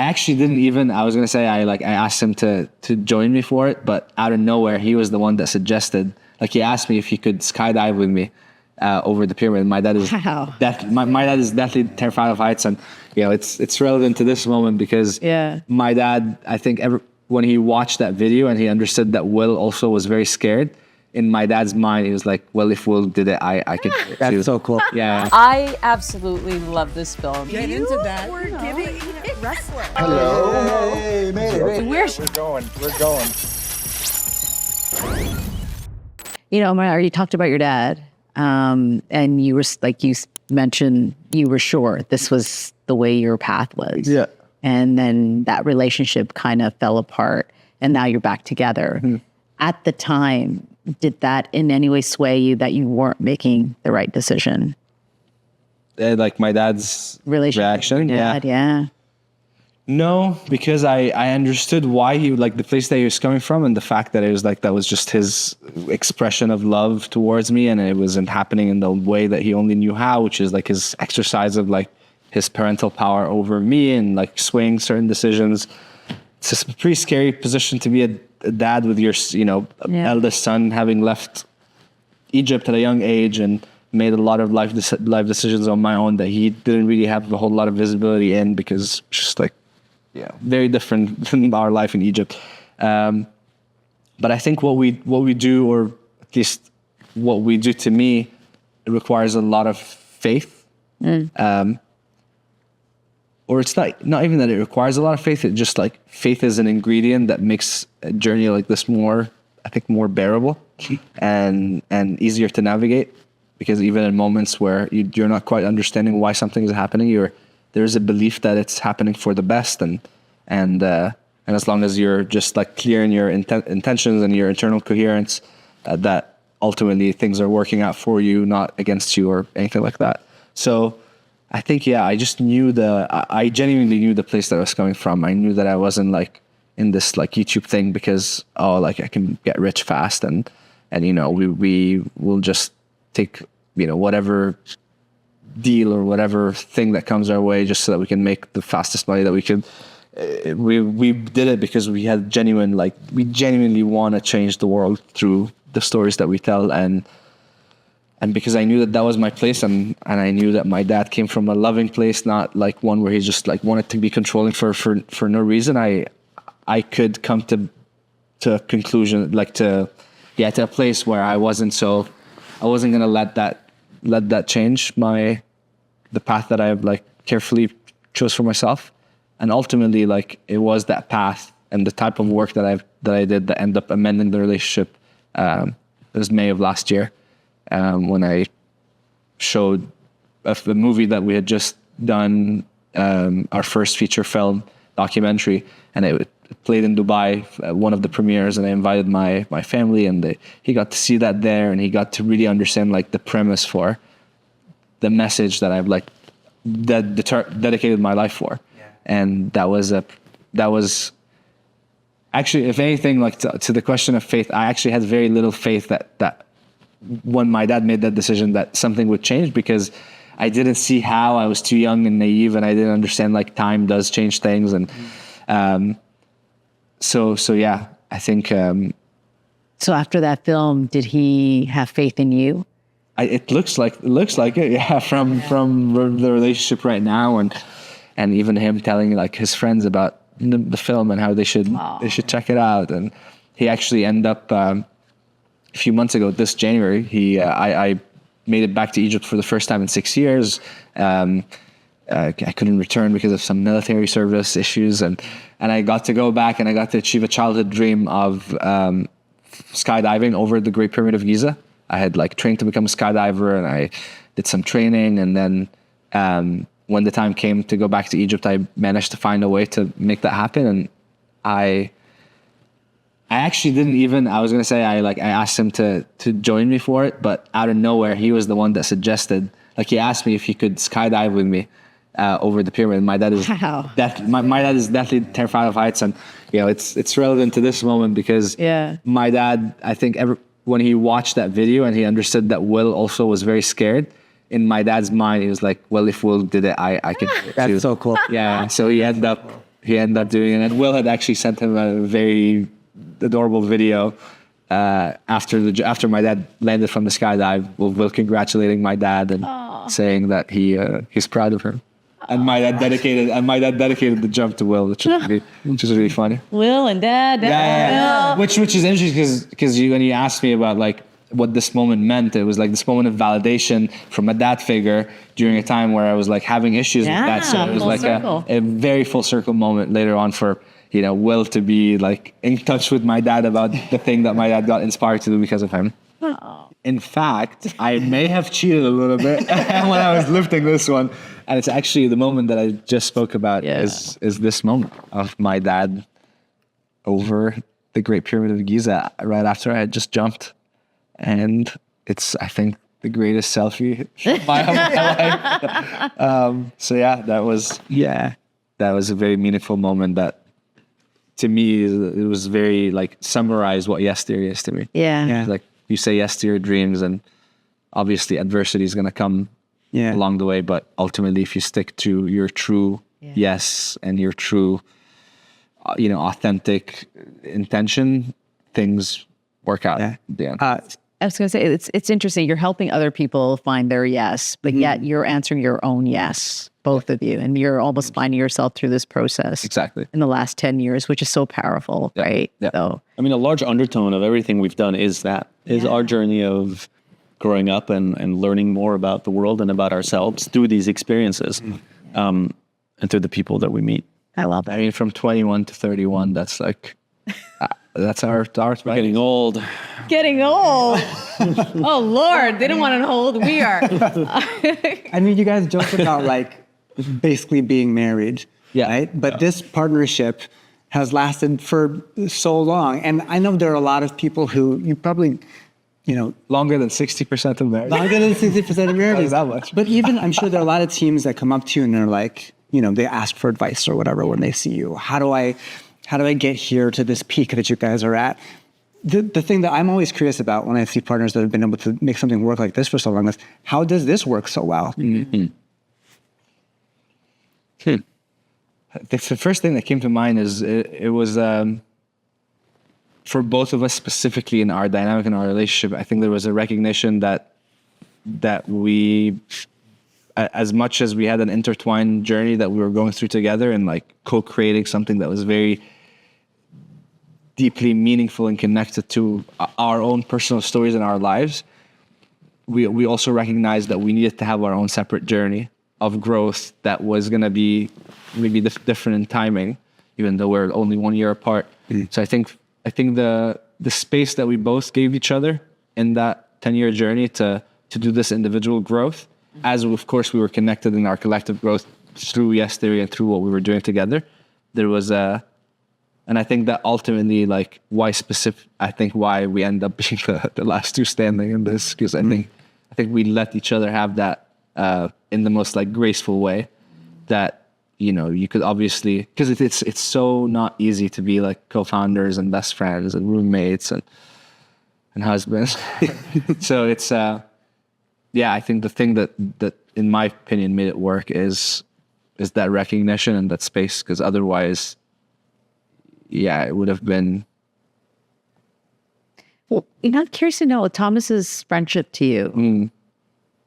actually didn't even, I was going to say, I asked him to join me for it, but out of nowhere, he was the one that suggested, like he asked me if he could skydive with me over the pyramid. My dad is, my dad is deathly terrified of heights. And, you know, it's relevant to this moment because my dad, I think when he watched that video and he understood that Will also was very scared, in my dad's mind, he was like, well, if Will did it, I could do it. That's so cool. Yeah. I absolutely love this film. Get into that. We're giving wrestler. Hello. Hey, made it. We're going. You know, I already talked about your dad. And you were, like you mentioned, you were sure this was the way your path was. Yeah. And then that relationship kind of fell apart and now you're back together. Mm-hmm. At the time, did that in any way sway you that you weren't making the right decision? Like my dad's reaction? Yeah. No, because I understood why he, like the place that he was coming from and the fact that it was like, that was just his expression of love towards me. And it wasn't happening in the way that he only knew how, which is like his exercise of like his parental power over me and like swaying certain decisions. It's a pretty scary position to be a dad with your, eldest son having left Egypt at a young age and made a lot of life decisions on my own that he didn't really have a whole lot of visibility in because just like, very different than our life in Egypt. But I think what we do, or at least what we do to me, it requires a lot of faith. Or it's not even that it requires a lot of faith. It just like faith is an ingredient that makes a journey like this more bearable and easier to navigate. Because even in moments where you're not quite understanding why something is happening, there's a belief that it's happening for the best, and as long as you're just like clear in your intentions and your internal coherence, that ultimately things are working out for you, not against you or anything like that. So I think, I just knew I genuinely knew the place that I was coming from. I knew that I wasn't like in this like YouTube thing because, I can get rich fast and we will just take, whatever deal or whatever thing that comes our way just so that we can make the fastest money that we could. We did it because we genuinely want to change the world through the stories that we tell, and because I knew that was my place, and I knew that my dad came from a loving place, not like one where he just like wanted to be controlling for no reason. I could come to a conclusion, like to a place where I wasn't gonna let that change the path that I've like carefully chose for myself. And ultimately, like it was that path and the type of work that I did that ended up amending the relationship. It was May of last year. When I showed a movie that we had just done, our first feature film documentary, and it played in Dubai, one of the premieres, and I invited my family, and he got to see that there, and he got to really understand like the premise for the message that I've like dedicated my life for. And that was actually, if anything, like to the question of faith, I actually had very little faith that when my dad made that decision that something would change, because I didn't see how. I was too young and naive, and I didn't understand like time does change things. And so yeah, I think. So after that film, did he have faith in you? It looks like it, yeah. From the relationship right now, and even him telling like his friends about the film and how they should check it out. And he actually ended up a few months ago, this January, I made it back to Egypt for the first time in 6 years. I couldn't return because of some military service issues, and I got to go back and I got to achieve a childhood dream of skydiving over the Great Pyramid of Giza. I had like trained to become a skydiver, and I did some training, and then when the time came to go back to Egypt, I managed to find a way to make that happen. And I actually didn't even, I was going to say, I asked him to join me for it, but out of nowhere, he was the one that suggested, like he asked me if he could skydive with me over the pyramid. My dad is my dad is deathly terrified of heights, and it's relevant to this moment because my dad, I think when he watched that video and he understood that Will also was very scared, in my dad's mind, he was like, well, if Will did it, I could do it too. That's so cool. Yeah. So he ended he ended up doing it. And Will had actually sent him a very adorable video after my dad landed from the skydive. Will congratulating my dad and saying that he's proud of her. And my dad dedicated the jump to Will, which is really funny. Will and Dad. Yeah. Which is interesting because when you asked me about like what this moment meant, it was like this moment of validation from a dad figure during a time where I was like having issues with that. So it was like a very full circle moment later on for Will to be like in touch with my dad about the thing that my dad got inspired to do because of him. In fact, I may have cheated a little bit when I was lifting this one. And it's actually the moment that I just spoke about is this moment of my dad over the Great Pyramid of Giza right after I had just jumped. And it's, I think, the greatest selfie of my life. So yeah, that was a very meaningful moment that to me, it was very like summarized what yes theory is to me. Yeah. Like you say yes to your dreams and obviously adversity is going to come along the way, but ultimately if you stick to your true yes and your true authentic intention, things work out at the end. I was going to say it's interesting, you're helping other people find their yes, but yet you're answering your own yes, both of you, and you're almost finding yourself through this process Exactly. in the last 10 years, which is so powerful, right? So I mean, a large undertone of everything we've done is our journey of growing up and learning more about the world and about ourselves through these experiences, and through the people that we meet. I love that. I mean, from 21 to 31, that's like, that's our We're getting old. Getting old. Oh, Lord. They don't want to know how old we are. I mean, you guys joke about like basically being married, right? But this partnership has lasted for so long. And I know there are a lot of people who you probably, longer than 60% of marriages. longer than 60% of marriages. Not that much. But even, I'm sure there are a lot of teams that come up to you and they're like, they ask for advice or whatever when they see you. How do I get here to this peak that you guys are at? The thing that I'm always curious about when I see partners that have been able to make something work like this for so long is, how does this work so well? The first thing that came to mind is it was for both of us specifically in our dynamic in our relationship. I think there was a recognition that we, as much as we had an intertwined journey that we were going through together and like co-creating something that was very deeply meaningful and connected to our own personal stories in our lives, we also recognized that we needed to have our own separate journey of growth that was going to be maybe different in timing, even though we're only 1 year apart. So I think the space that we both gave each other in that 10-year journey to do this individual growth, as of course we were connected in our collective growth through Yes Theory and through what we were doing together, there was and I think that ultimately, like, why we end up being the last two standing in this, because I think we let each other have that in the most like graceful way that, you could obviously, because it's so not easy to be like co-founders and best friends and roommates and husbands. So it's, I think the thing that in my opinion made it work is that recognition and that space, because otherwise, it would have been. Well, I'm curious to know Thomas's friendship to you.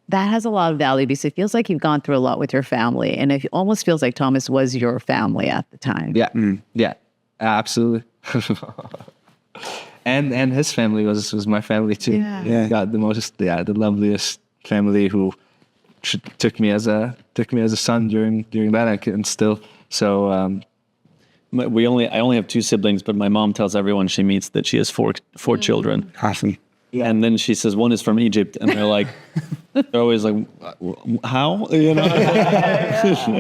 That has a lot of value because it feels like you've gone through a lot with your family, and it almost feels like Thomas was your family at the time. Yeah, absolutely. and his family was my family too. Yeah. Got the loveliest family who took me as a son during that and still so. I only have two siblings, but my mom tells everyone she meets that she has four children. Awesome. Yeah. And then she says one is from Egypt, and they're always like, how?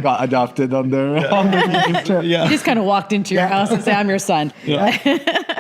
Got adopted on their Yeah. You just kind of walked into your house and said, I'm your son. Yeah.